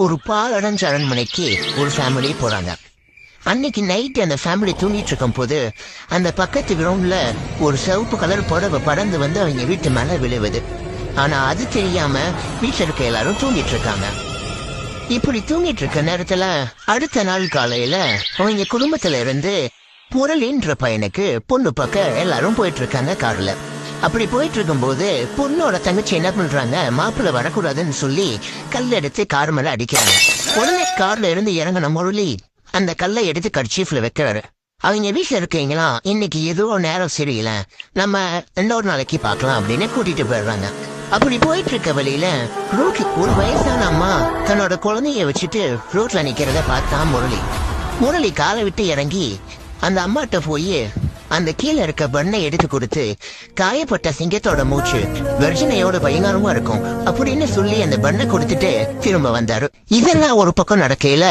ஒரு பாலடைஞ்ச அரண்மனைக்கு ஒரு ஃபேமிலி போறாங்க. அன்னைக்கு நைட் அந்த ஃபேமிலி தூங்கிட்டு இருக்கும் போது அந்த பக்கத்து கிரவுண்ட்ல ஒரு சிவப்பு கலர் புடவை பறந்து வந்து அவங்க வீட்டு மேல விழுவுது. ஆனா அது தெரியாம வீட்டுல இருக்க எல்லாரும் தூங்கிட்டு இருக்காங்க. இப்படி தூங்கிட்டு இருக்க நேரத்துல அடுத்த நாள் காலையில அவங்க குடும்பத்துல இருந்து முரளின்ற பையனுக்கு பொண்ணு பார்க்க எல்லாரும் போயிட்டு இருக்காங்க கார்ல. அப்படி போயிட்டு இருக்கும் போது பொண்ணோட தங்கச்சி என்ன பண்றாங்க, மாப்பிள்ள வரக்கூடாதுன்னு சொல்லி கல் எடுத்து கார் மேல அடிக்கிறாங்க. உடனே கார்ல இருந்து இறங்கின முரளி அந்த கல்லை எடுத்து கர்ச்சீஃப்ல வைக்கிறாரு. அவங்க வீட்டுல இருக்கீங்களா, இன்னைக்கு ஏதோ நேரம் சரியில்லை, நம்ம இன்னொரு நாளைக்கு பார்க்கலாம் அப்படின்னு கூட்டிட்டு போயிடுறாங்க. அப்படி போயிட்டு இருக்க வழியில ரோட்ல ஒரு வயசான அம்மா தன்னோட குழந்தைய வச்சுட்டு ரோட்ல நிக்கிறத பார்த்தா முரளி காலை விட்டு இறங்கி அந்த அம்மாட்ட போய் அந்த கீழே இருக்க பண்ணை எடுத்து கொடுத்து, காயப்பட்ட சிங்கத்தோட மூச்சு வெர்ஜினையோட பயங்கரமா இருக்கும் அப்படின்னு சொல்லி அந்த பண்ணை கொடுத்துட்டு திரும்ப வந்தாரு. இதெல்லாம் ஒரு பக்கம் நடக்கையில